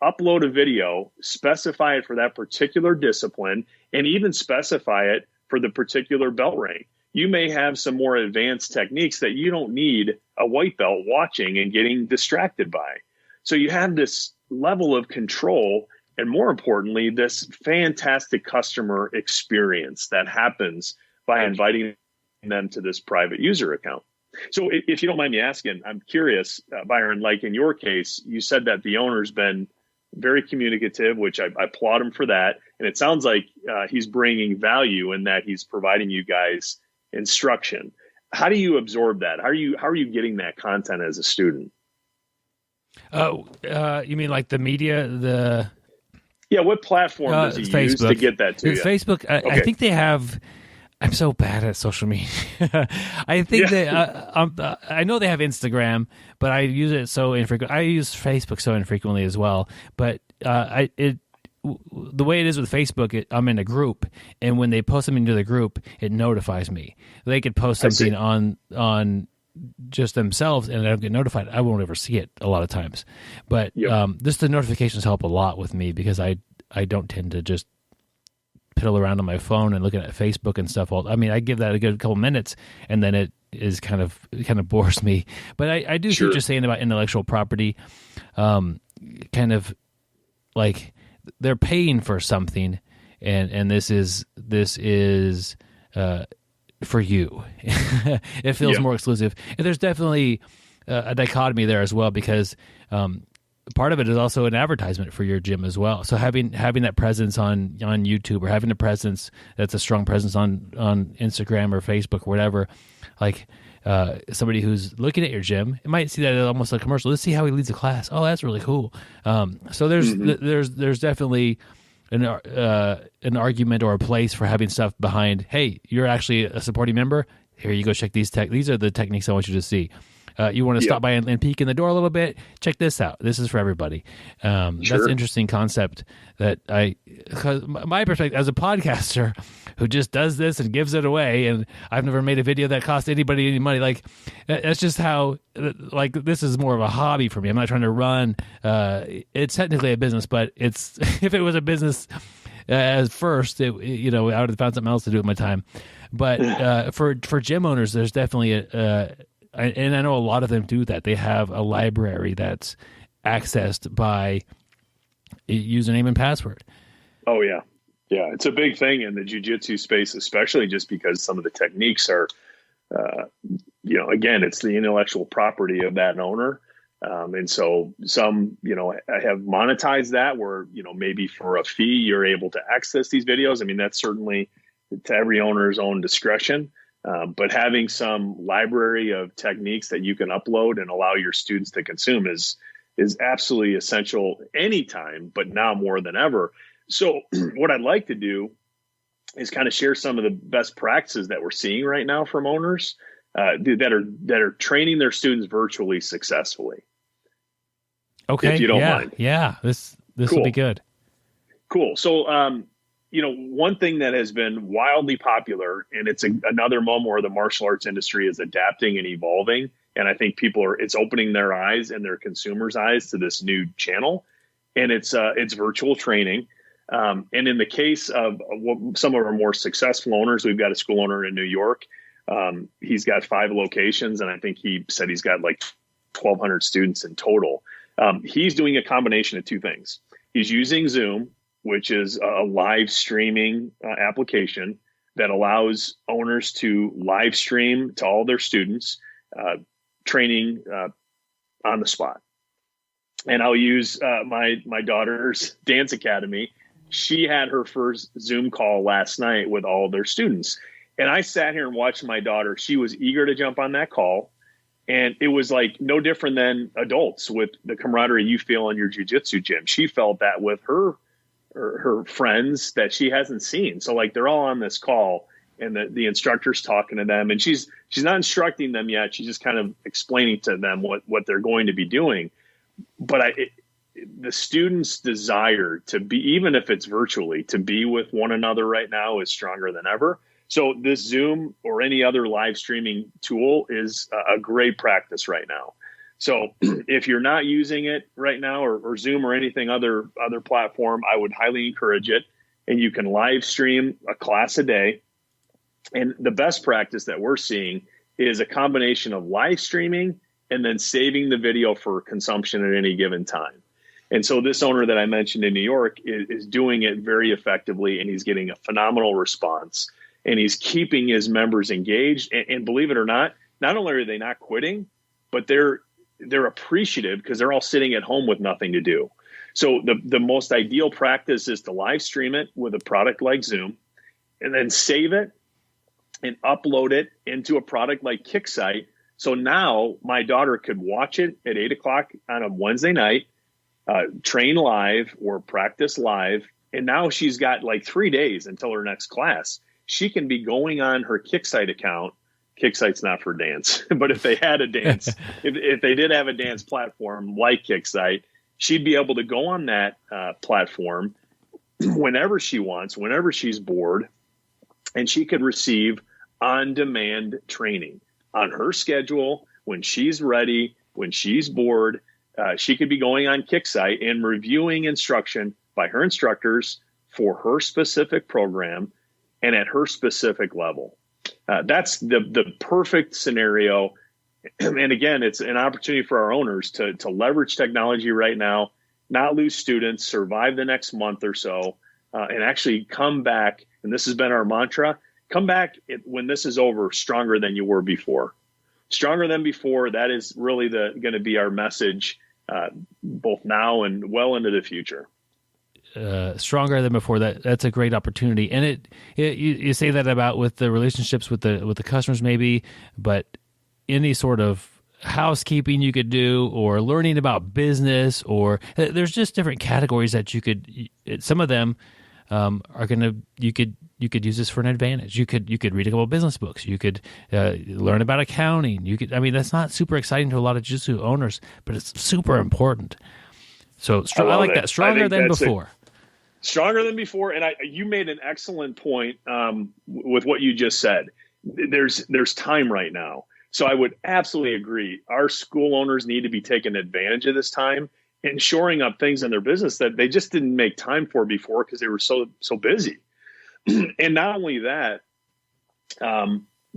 upload a video, specify it for that particular discipline, and even specify it for the particular belt rank. You may have some more advanced techniques that you don't need a white belt watching and getting distracted by. So you have this level of control, and more importantly, this fantastic customer experience that happens by inviting them to this private user account. So if you don't mind me asking, I'm curious, Byron, like in your case, you said that the owner's been very communicative, which I applaud him for that. And it sounds like he's bringing value in that he's providing you guys instruction. How do you absorb that? How are you getting that content as a student? Oh, you mean like the media, Yeah, what platform does he use to get that to you? Facebook, I think they have. I'm so bad at social media. I think I know they have Instagram, but I use it so infrequently. I use Facebook so infrequently as well. But the way it is with Facebook, I'm in a group, and when they post something to the group, it notifies me. They could post something on just themselves, and I don't get notified. I won't ever see it a lot of times. But just the notifications help a lot with me because I don't tend to just piddle around on my phone and looking at Facebook and stuff. I mean, I give that a good couple minutes, and then it kind of bores me. But I do see what you're saying about intellectual property. Kind of like they're paying for something, and this is for you. It feels more exclusive, and there's definitely a dichotomy there as well because part of it is also an advertisement for your gym as well. So having that presence on YouTube, or having a presence that's a strong presence on Instagram or Facebook or whatever, like somebody who's looking at your gym, it might see that as almost a commercial. Let's see how he leads a class. Oh, that's really cool. So there's definitely an argument or a place for having stuff behind. Hey, you're actually a supporting member. Here you go. Check these these are the techniques I want you to see. You want to stop by and peek in the door a little bit? Check this out. This is for everybody. That's an interesting concept that because my perspective as a podcaster who just does this and gives it away, and I've never made a video that cost anybody any money. Like that's just how. Like this is more of a hobby for me. I'm not trying to run. It's technically a business, but it's if it was a business as first, I would have found something else to do with my time. But for gym owners, there's definitely and I know a lot of them do that. They have a library that's accessed by username and password. Oh, yeah. Yeah, it's a big thing in the jiu-jitsu space, especially just because some of the techniques are, again, it's the intellectual property of that owner. And so some, have monetized that where, maybe for a fee, you're able to access these videos. I mean, that's certainly to every owner's own discretion. But having some library of techniques that you can upload and allow your students to consume is absolutely essential anytime, but now more than ever. So what I'd like to do is kind of share some of the best practices that we're seeing right now from owners that are training their students virtually successfully. Okay. If you don't mind. Yeah. This cool. will be good. Cool. So, one thing that has been wildly popular, and it's another moment where the martial arts industry is adapting and evolving. And I think it's opening their eyes and their consumers' eyes to this new channel. And it's virtual training. And in the case of some of our more successful owners, we've got a school owner in New York. He's got 5 locations, and I think he said he's got like 1,200 students in total. He's doing a combination of 2 things. He's using Zoom, which is a live streaming application that allows owners to live stream to all their students training on the spot. And I'll use my daughter's dance academy. She had her first Zoom call last night with all of their students. And I sat here and watched my daughter. She was eager to jump on that call. And it was like no different than adults with the camaraderie you feel in your jiu-jitsu gym. She felt that with her friends that she hasn't seen. So like they're all on this call and the instructor's talking to them, and she's not instructing them yet. She's just kind of explaining to them what they're going to be doing. But the students' desire to be, even if it's virtually, to be with one another right now is stronger than ever. So this Zoom or any other live streaming tool is a great practice right now. So if you're not using it right now, or Zoom or anything other platform, I would highly encourage it. And you can live stream a class a day. And the best practice that we're seeing is a combination of live streaming and then saving the video for consumption at any given time. And so this owner that I mentioned in New York is doing it very effectively, and he's getting a phenomenal response, and he's keeping his members engaged. And believe it or not only are they not quitting, but they're appreciative because they're all sitting at home with nothing to do. So the most ideal practice is to live stream it with a product like Zoom, and then save it and upload it into a product like Kicksite. So now my daughter could watch it at 8:00 on a Wednesday night, train live or practice live. And now she's got like 3 days until her next class. She can be going on her Kicksite account. Kicksite's not for dance, but if they had a dance, if they did have a dance platform like Kicksite, she'd be able to go on that platform whenever she wants, whenever she's bored, and she could receive on-demand training on her schedule when she's ready, when she's bored. She could be going on Kicksite and reviewing instruction by her instructors for her specific program and at her specific level. That's the perfect scenario. And again, it's an opportunity for our owners to leverage technology right now, not lose students, survive the next month or so, and actually come back. And this has been our mantra: come back when this is over stronger than you were before. Stronger than before. That is really going to be our message, both now and well into the future. Stronger than before. That's a great opportunity, and you say that about with the relationships with the customers, maybe, but any sort of housekeeping you could do, or learning about business, or there's just different categories that you could. Some of them are gonna you could use this for an advantage. You could read a couple of business books. You could learn about accounting. I mean, that's not super exciting to a lot of jiu-jitsu owners, but it's super important. So I like that. Stronger than before. Stronger than before. And you made an excellent point with what you just said. There's time right now. So I would absolutely agree. Our school owners need to be taking advantage of this time and shoring up things in their business that they just didn't make time for before because they were so busy. And not only that,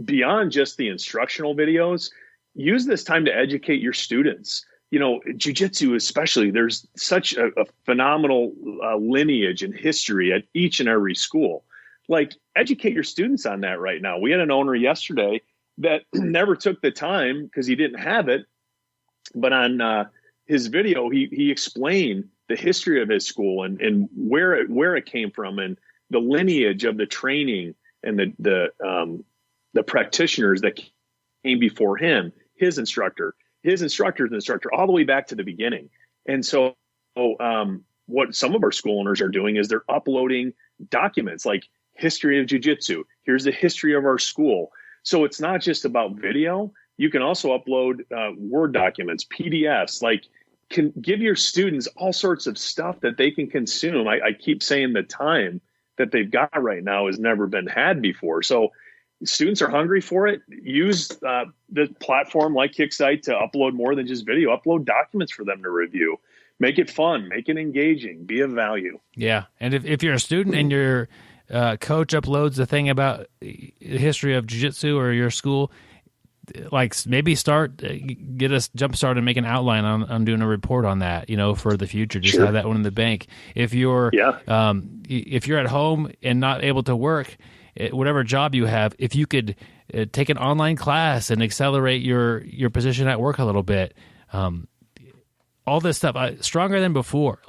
beyond just the instructional videos, use this time to educate your students. You know, jiu-jitsu especially, there's such a phenomenal lineage and history at each and every school. Like, educate your students on that right now. We had an owner yesterday that never took the time because he didn't have it. But on his video, he explained the history of his school and where it came from, and the lineage of the training and the practitioners that came before him, his instructor's instructor, all the way back to the beginning. And so what some of our school owners are doing is they're uploading documents like history of jiu-jitsu. Here's the history of our school. So it's not just about video. You can also upload Word documents, PDFs, can give your students all sorts of stuff that they can consume. I keep saying the time that they've got right now has never been had before. So students are hungry for it. Use the platform like Kicksite to upload more than just video. Upload documents for them to review. Make it fun. Make it engaging. Be of value. Yeah. And if you're a student and your coach uploads a thing about the history of jiu-jitsu or your school, maybe get us jump start and make an outline on doing a report on that, for the future. Just Sure. have that one in the bank. If you're at home and not able to work, whatever job you have, if you could take an online class and accelerate your position at work a little bit, all this stuff, stronger than before.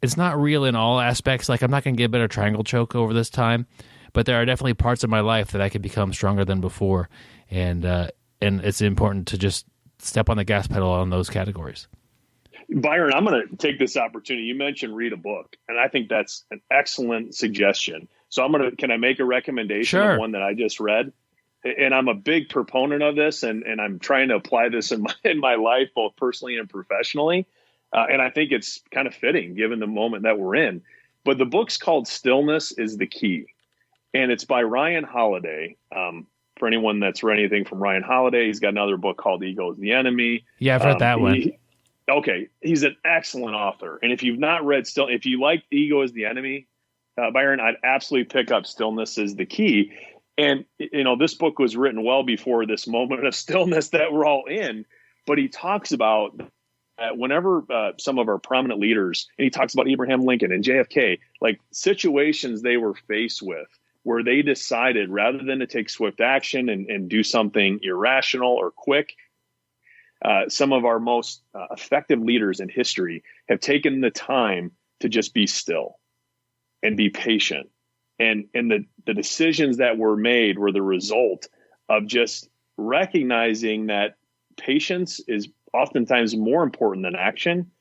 It's not real in all aspects. I'm not going to get a better triangle choke over this time, but there are definitely parts of my life that I could become stronger than before, and it's important to just step on the gas pedal on those categories. Byron, I'm going to take this opportunity. You mentioned read a book, and I think that's an excellent suggestion. So can I make a recommendation Sure. of one that I just read? And I'm a big proponent of this, and I'm trying to apply this in my life, both personally and professionally. And I think it's kind of fitting given the moment that we're in. But the book's called Stillness is the Key. and it's by Ryan Holiday. For anyone that's read anything from Ryan Holiday, he's got another book called Ego is the Enemy. Yeah, I've read that one. Okay, he's an excellent author. And if you've not read if you like Ego is the Enemy, Byron, I'd absolutely pick up Stillness is the Key. And, this book was written well before this moment of stillness that we're all in. But he talks about whenever some of our prominent leaders, and he talks about Abraham Lincoln and JFK, like situations they were faced with where they decided rather than to take swift action and do something irrational or quick, some of our most effective leaders in history have taken the time to just be still and be patient. And the decisions that were made were the result of just recognizing that patience is oftentimes more important than action,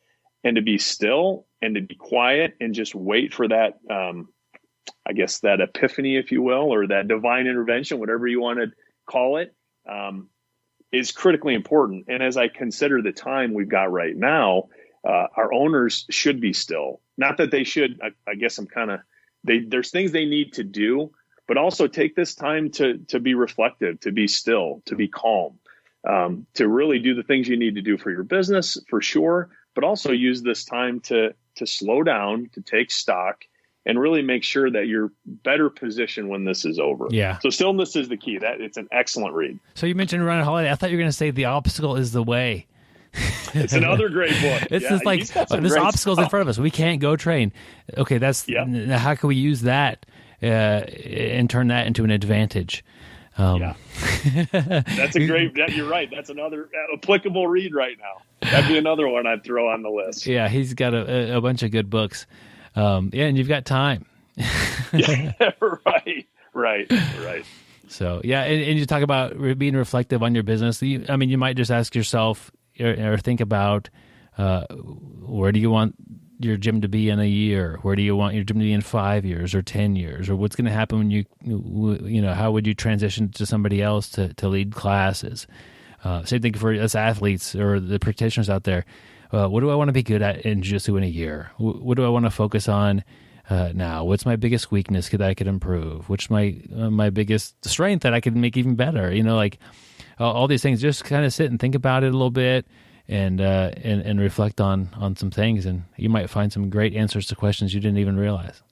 and to be still and to be quiet and just wait for that, that epiphany, if you will, or that divine intervention, whatever you want to call it, is critically important. And as I consider the time we've got right now, our owners should be still. Not that they should, I guess there's things they need to do, but also take this time to be reflective, to be still, to be calm, to really do the things you need to do for your business, for sure, but also use this time to slow down, to take stock, and really make sure that you're better positioned when this is over. Yeah. So Stillness is the Key. That it's an excellent read. So you mentioned Ryan Holiday. I thought you were going to say The Obstacle is the Way. It's another great book. It's just like this obstacle's in front of us. We can't go train. Okay, how can we use that and turn that into an advantage? That's a great. You're right. That's another applicable read right now. That'd be another one I'd throw on the list. Yeah, he's got a bunch of good books. And you've got time. Right. So and you talk about being reflective on your business. You might just ask yourself or think about where do you want your gym to be in a year? Where do you want your gym to be in 5 years or 10 years? Or what's going to happen when how would you transition to somebody else to lead classes? Same thing for us athletes or the practitioners out there. What do I want to be good at in jiu-jitsu in a year? What do I want to focus on now? What's my biggest weakness that I could improve? What's my biggest strength that I could make even better? All these things. Just kind of sit and think about it a little bit and reflect on some things, and you might find some great answers to questions you didn't even realize.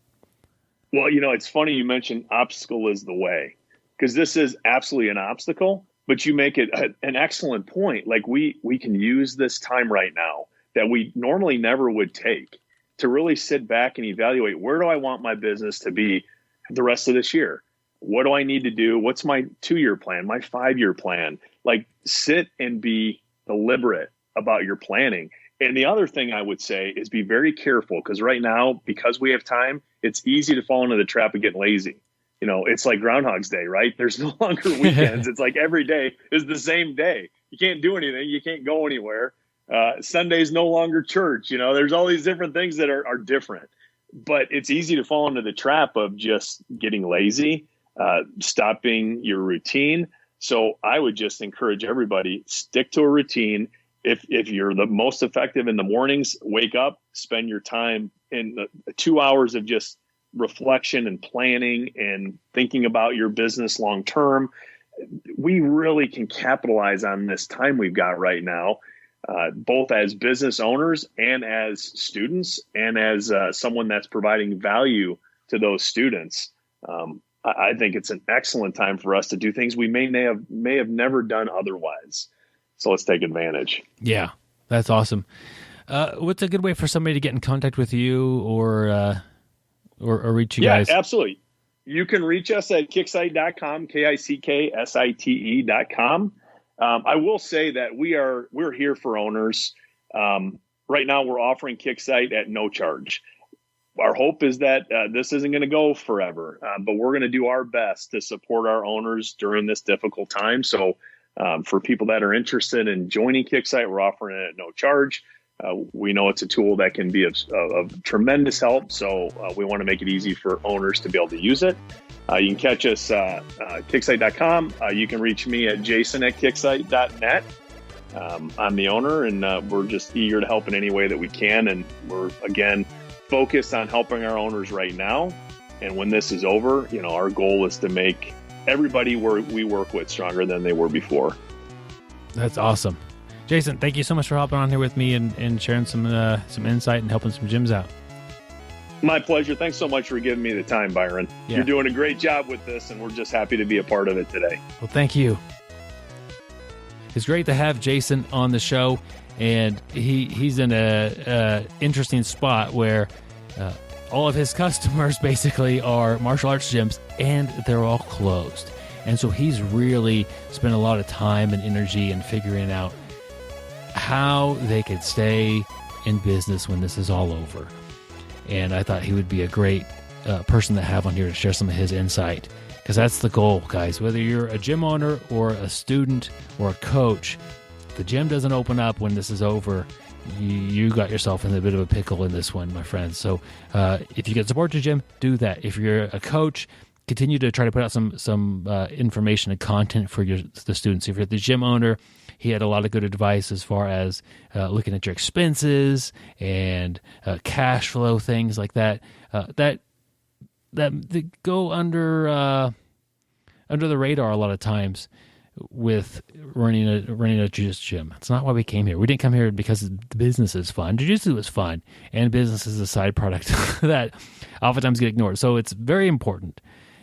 Well, it's funny you mentioned obstacle is the way, because this is absolutely an obstacle. But you make it an excellent point. Like we can use this time right now that we normally never would take to really sit back and evaluate, where do I want my business to be the rest of this year? What do I need to do? What's my 2-year plan, my 5-year plan? Like, sit and be deliberate about your planning. And the other thing I would say is be very careful, because right now, because we have time, it's easy to fall into the trap of getting lazy. It's like Groundhog's Day, right? There's no longer weekends. It's like every day is the same day. You can't do anything. You can't go anywhere. Sunday's no longer church. There's all these different things that are different. But it's easy to fall into the trap of just getting lazy, stopping your routine. So I would just encourage everybody, stick to a routine. If you're the most effective in the mornings, wake up, spend your time in 2 hours of just reflection and planning and thinking about your business long term. We really can capitalize on this time we've got right now, both as business owners and as students and as someone that's providing value to those students. I think it's an excellent time for us to do things we may have never done otherwise. So let's take advantage. Yeah, that's awesome. What's a good way for somebody to get in contact with you or reach you guys? Yeah, absolutely. You can reach us at kicksite.com, kicksite.com. I will say that we're here for owners. Right now, we're offering Kicksite at no charge. Our hope is that this isn't going to go forever, but we're going to do our best to support our owners during this difficult time. So for people that are interested in joining Kicksite, we're offering it at no charge. We know it's a tool that can be of tremendous help, so we want to make it easy for owners to be able to use it. You can catch us kicksite.com. You can reach me at jason@kicksite.net. I'm the owner, and we're just eager to help in any way that we can. And we're, again, focused on helping our owners right now. And when this is over, our goal is to make everybody we work with stronger than they were before. That's awesome. Jason, thank you so much for hopping on here with me and sharing some insight and helping some gyms out. My pleasure. Thanks so much for giving me the time, Byron. Yeah. You're doing a great job with this, and we're just happy to be a part of it today. Well, thank you. It's great to have Jason on the show, and he's in a interesting spot where all of his customers basically are martial arts gyms, and they're all closed. And so he's really spent a lot of time and energy in figuring out how they could stay in business when this is all over. And I thought he would be a great person to have on here to share some of his insight, because that's the goal, guys. Whether you're a gym owner or a student or a coach, if the gym doesn't open up when this is over, you got yourself in a bit of a pickle in this one, my friends. So if you can support your gym, do that. If you're a coach, continue to try to put out some information and content for the students. If you're the gym owner, he had a lot of good advice as far as looking at your expenses and cash flow, things like that. That go under the radar a lot of times with running a jiu-jitsu gym. It's not why we came here. We didn't come here because the business is fun. Jiu-jitsu is fun, and business is a side product that oftentimes get ignored. So it's very important.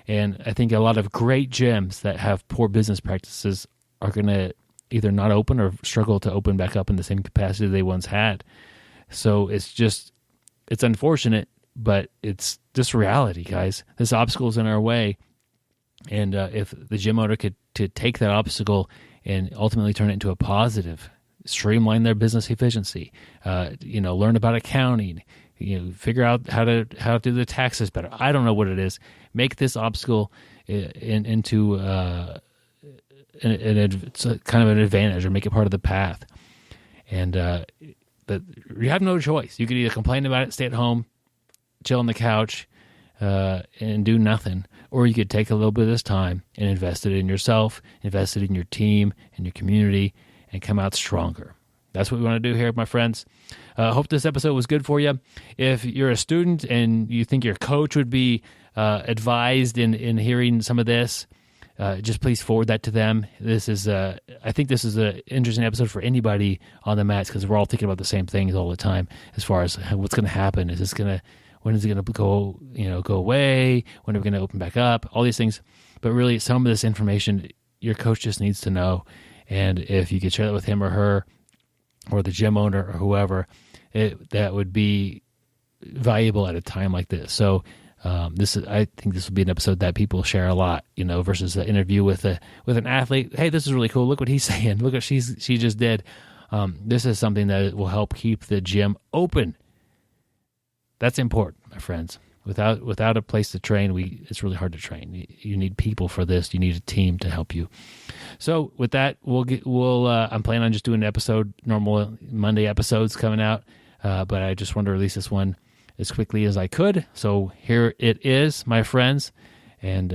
And I think a lot of great gyms that have poor business practices are going to either not open or struggle to open back up in the same capacity they once had. So it's unfortunate, but it's just reality, guys. This obstacle is in our way. And if the gym owner could take that obstacle and ultimately turn it into a positive, streamline their business efficiency, learn about accounting, figure out how to do the taxes better. I don't know what it is. Make this obstacle into it's a kind of an advantage, or make it part of the path. And you have no choice. You could either complain about it, stay at home, chill on the couch, and do nothing, or you could take a little bit of this time and invest it in yourself, invest it in your team and your community, and come out stronger. That's what we want to do here, my friends. Hope this episode was good for you. If you're a student and you think your coach would be advised in hearing some of this, just please forward that to them. I think this is an interesting episode for anybody on the mats, because we're all thinking about the same things all the time as far as what's going to happen. When is it going to go away? When are we going to open back up? All these things. But really, some of this information your coach just needs to know. And if you could share that with him or her, or the gym owner or whoever, that would be valuable at a time like this. So I think this will be an episode that people share a lot, versus an interview with an athlete. Hey, this is really cool. Look what he's saying. Look what she just did. This is something that will help keep the gym open. That's important, my friends. Without a place to train, it's really hard to train. You need people for this. You need a team to help you. So with that, I'm planning on just doing an episode, normal Monday episodes coming out, but I just wanted to release this one as quickly as I could. So here it is, my friends. And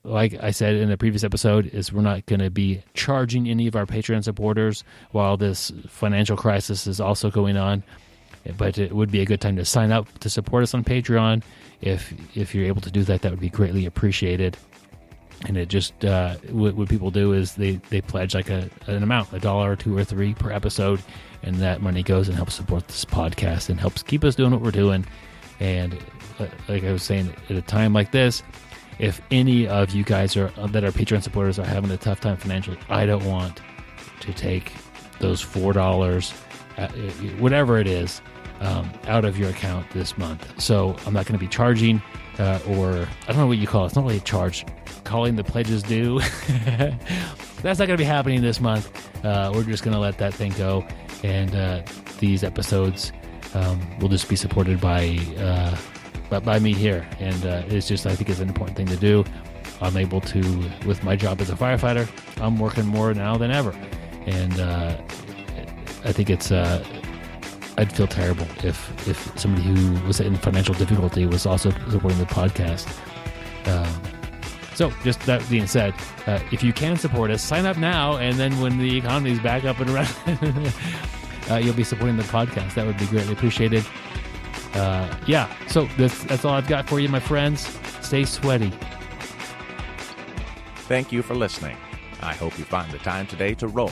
like I said in the previous episode, we're not going to be charging any of our Patreon supporters while this financial crisis is also going on. But it would be a good time to sign up to support us on Patreon. If you're able to do that, that would be greatly appreciated. And it just what people do is they pledge like an amount, $1 or $2 or $3 per episode, and that money goes and helps support this podcast and helps keep us doing what we're doing. And like I was saying, at a time like this, if any of you guys that are Patreon supporters are having a tough time financially, I don't want to take those $4, whatever it is, out of your account this month. So I'm not going to be charging, or I don't know what you call it. It's not really a charge. Calling the pledges due. That's not going to be happening this month. We're just going to let that thing go. And these episodes will just be supported by me here. And it's just, I think it's an important thing to do. I'm able to, with my job as a firefighter, I'm working more now than ever. And I think I'd feel terrible if somebody who was in financial difficulty was also supporting the podcast. So just that being said, if you can support us, sign up now, and then when the economy's back up and running, you'll be supporting the podcast. That would be greatly appreciated. So that's all I've got for you, my friends. Stay sweaty. Thank you for listening. I hope you find the time today to roll.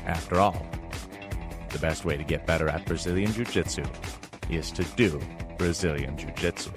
After all, the best way to get better at Brazilian Jiu-Jitsu is to do Brazilian Jiu-Jitsu.